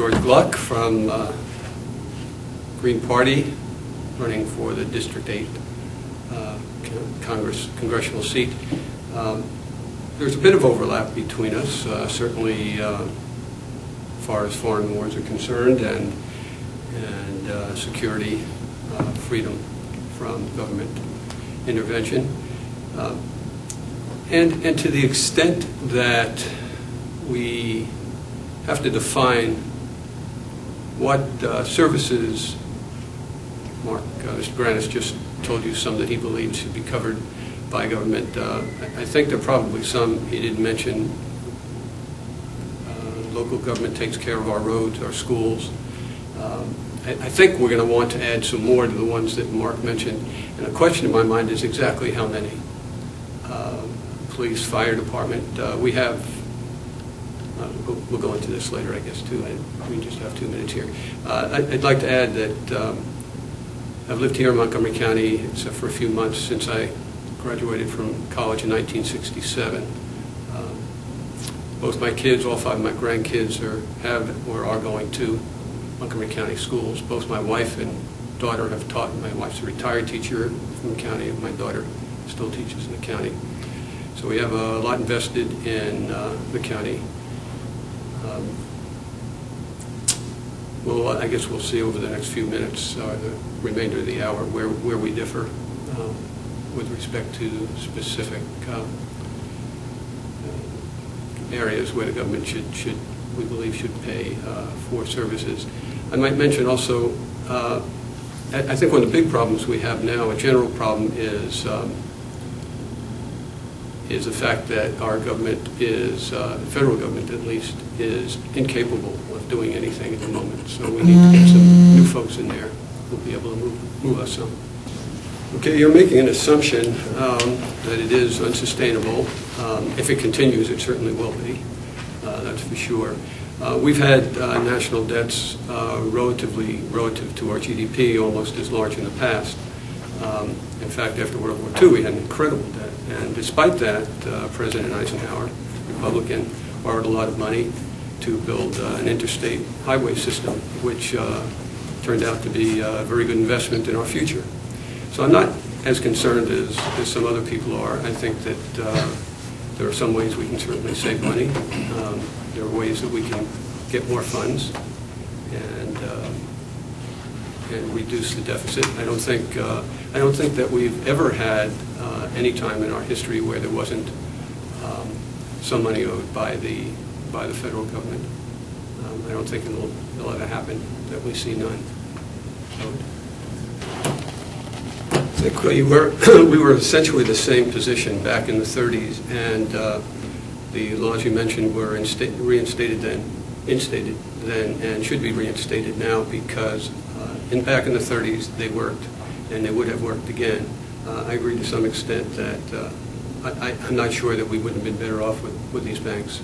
George Gluck from Green Party, running for the District 8 congressional seat. There's a bit of overlap between us, certainly as far as foreign wars are concerned, and security, freedom from government intervention. And to the extent that we have to define what services, Mr. Granis just told you some that he believes should be covered by government. I think there are probably some he didn't mention. Local government takes care of our roads, our schools. I think we're going to want to add some more to the ones that Mark mentioned. And the question in my mind is exactly how many. Police, fire department. We have, we'll go into this later, I guess, too. We just have 2 minutes here. I'd like to add that I've lived here in Montgomery County, except for a few months, since I graduated from college in 1967. Both my kids, all 5 of my grandkids have or are going to Montgomery County schools. Both my wife and daughter have taught. My wife's a retired teacher from the county, and my daughter still teaches in the county. So we have a lot invested in the county. Well, I guess we'll see over the next few minutes, the remainder of the hour, where we differ with respect to specific areas where the government we believe should pay for services. I might mention also, I think one of the big problems we have now, a general problem, is the fact that our government is, the federal government at least, is incapable of doing anything at the moment. So we need to get some new folks in there who will be able to move us some. Okay, you're making an assumption that it is unsustainable. If it continues, it certainly will be. That's for sure. We've had national debts relative to our GDP almost as large in the past. In fact, after World War II, we had an incredible debt. And despite that, President Eisenhower, Republican, borrowed a lot of money to build an interstate highway system, which turned out to be a very good investment in our future. So I'm not as concerned as some other people are. I think that there are some ways we can certainly save money. There are ways that we can get more funds and reduce the deficit. I don't think that we've ever had any time in our history where there wasn't some money owed by the federal government. I don't think it'll ever happen that we see none owed. I think we were essentially the same position back in the 30s, and the laws you mentioned were reinstated then, instated then, and should be reinstated now because back in the 30s they worked, and they would have worked again. I agree to some extent that I'm not sure that we wouldn't have been better off with these banks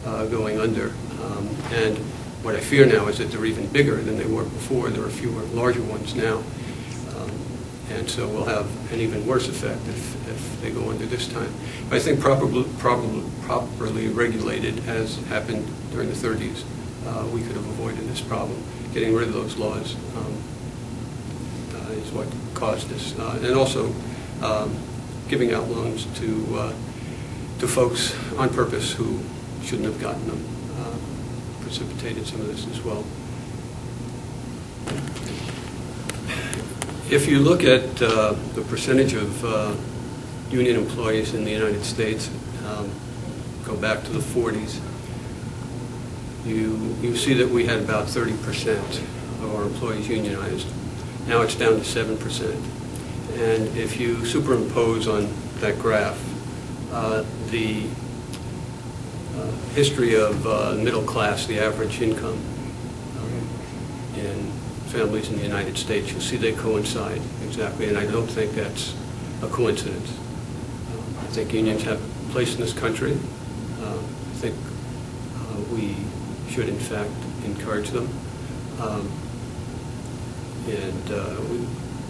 going under. And what I fear now is that they're even bigger than they were before. There are fewer larger ones now. And so we'll have an even worse effect if they go under this time. But I think properly regulated, as happened during the 30s, we could have avoided this problem. Getting rid of those laws is what caused this. And also giving out loans to folks on purpose who shouldn't have gotten them precipitated some of this as well. If you look at the percentage of union employees in the United States, go back to the 40s, you see that we had about 30% of our employees unionized. Now it's down to 7%. And if you superimpose on that graph the history of middle class, the average income in families in the United States, you'll see they coincide exactly, and I don't think that's a coincidence. I think unions have a place in this country. I think we should, in fact, encourage them. A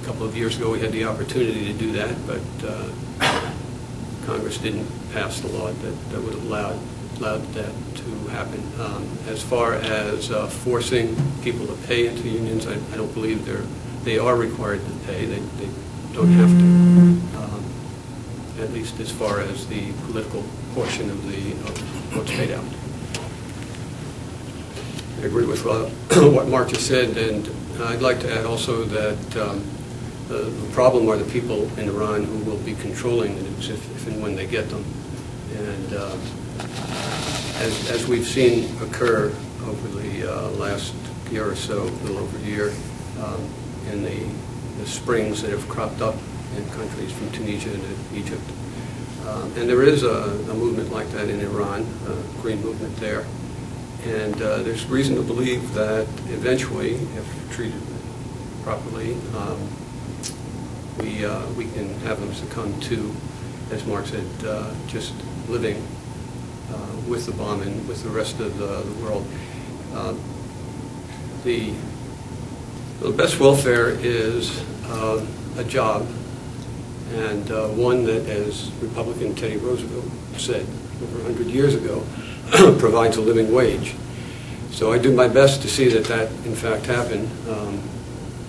couple of years ago we had the opportunity to do that, but Congress didn't pass the law that would have allowed allowed that to happen. As far as forcing people to pay into unions, I don't believe they are required to pay. They don't have to, at least as far as the political portion of what's paid out. I agree with what Mark just said, and I'd like to add also that the problem are the people in Iran who will be controlling it if and when they get them. And as we've seen occur over the last year or so, a little over a year, in the springs that have cropped up in countries from Tunisia to Egypt. And there is a movement like that in Iran, a green movement there. And there's reason to believe that eventually, if treated properly, we can have them succumb to, as Mark said, just living with the bomb and with the rest of the world. The best welfare is a job, and one that, as Republican Teddy Roosevelt said over 100 years ago, provides a living wage. So I do my best to see that in fact happen,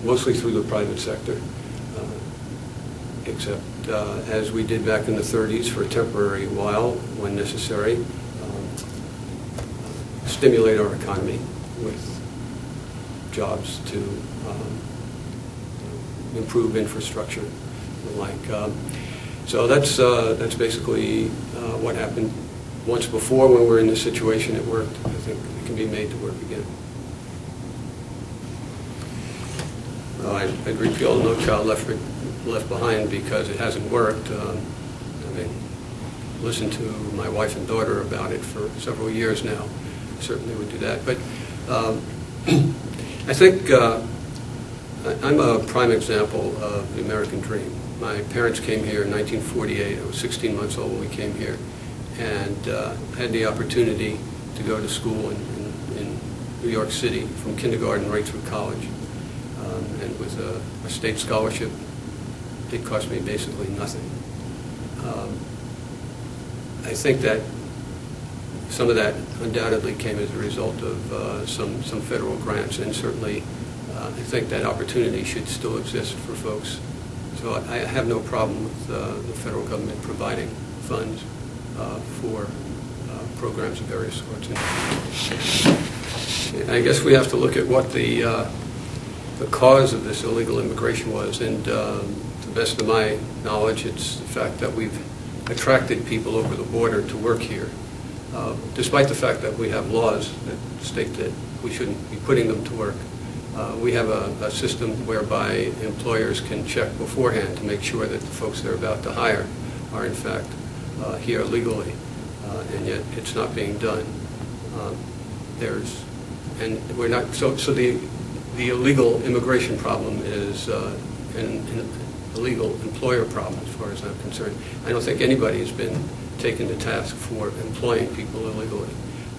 mostly through the private sector, except as we did back in the 30s for a temporary while, when necessary, stimulate our economy with jobs to improve infrastructure and the like. So that's basically what happened once before. When we're in this situation, it worked. I think it can be made to work again. I'd repeal No Child Left Behind because it hasn't worked. I mean, listened to my wife and daughter about it for several years now. I certainly would do that. But I think I'm a prime example of the American dream. My parents came here in 1948. I was 16 months old when we came here, and had the opportunity to go to school in New York City from kindergarten right through college. And with a state scholarship, it cost me basically nothing. I think that some of that undoubtedly came as a result of some federal grants, and certainly I think that opportunity should still exist for folks. So I have no problem with the federal government providing funds for programs of various sorts. And I guess we have to look at what the cause of this illegal immigration was, and to the best of my knowledge, it's the fact that we've attracted people over the border to work here, despite the fact that we have laws that state that we shouldn't be putting them to work. We have a system whereby employers can check beforehand to make sure that the folks they're about to hire are in fact here legally, and yet it's not being done. We're not, so the illegal immigration problem is an illegal employer problem as far as I'm concerned. I don't think anybody has been taken to task for employing people illegally.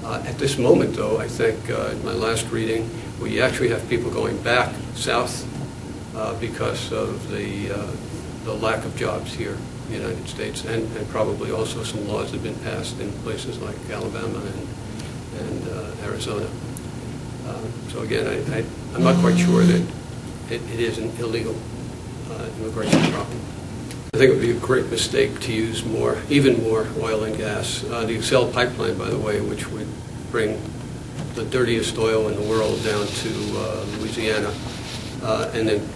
At this moment, though, I think in my last reading, we actually have people going back south because of the lack of jobs here in the United States, and probably also some laws have been passed in places like Alabama and Arizona. So again, I'm not quite sure that it is an illegal immigration problem. I think it would be a great mistake to use even more oil and gas. The Excel pipeline, by the way, which would bring the dirtiest oil in the world down to Louisiana, and then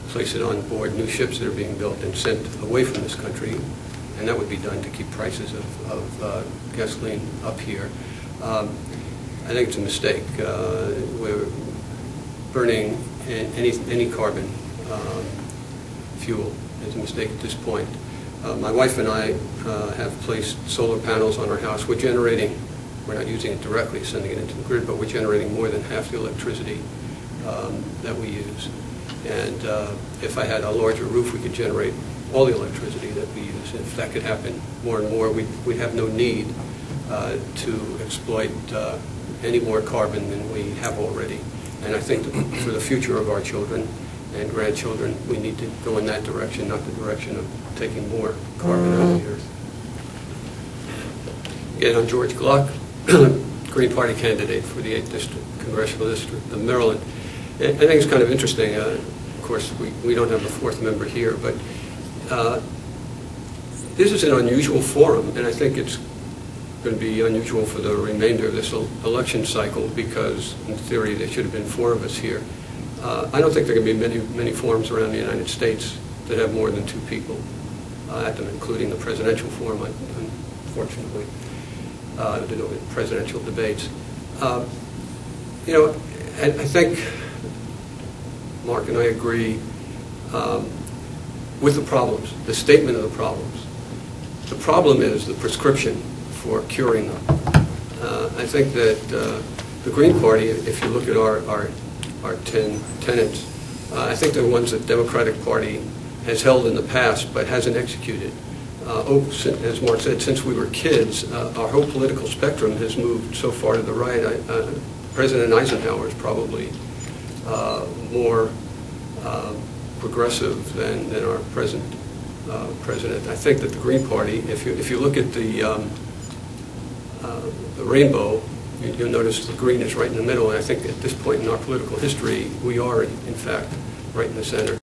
place it on board new ships that are being built and sent away from this country, and that would be done to keep prices of gasoline up here. I think it's a mistake. We're burning any carbon fuel is a mistake at this point. My wife and I have placed solar panels on our house. We're not using it directly, sending it into the grid, but we're generating more than half the electricity that we use. And if I had a larger roof, we could generate all the electricity that we use. If that could happen more and more, we'd have no need to exploit any more carbon than we have already. And I think that for the future of our children and grandchildren, we need to go in that direction, not the direction of taking more carbon out of the earth. again, I'm George Gluck, Green Party candidate for the 8th District, Congressional District of Maryland. And I think it's kind of interesting. Of course, we don't have a fourth member here, but this is an unusual forum, and I think it's going to be unusual for the remainder of this election cycle because, in theory, there should have been 4 of us here. I don't think there are going to be many forums around the United States that have more than 2 people at them, including the presidential forum, unfortunately, the presidential debates. You know, I think Mark and I agree with the problems, the statement of the problems. The problem is the prescription for curing them. I think that the Green Party, if you look at our 10 tenets, I think they're ones that the Democratic Party has held in the past but hasn't executed. As Mark said, since we were kids, our whole political spectrum has moved so far to the right. President Eisenhower is probably more progressive than our present president. I think that the Green Party, if you look at the rainbow, you'll notice the green is right in the middle, and I think at this point in our political history, we are, in fact, right in the center.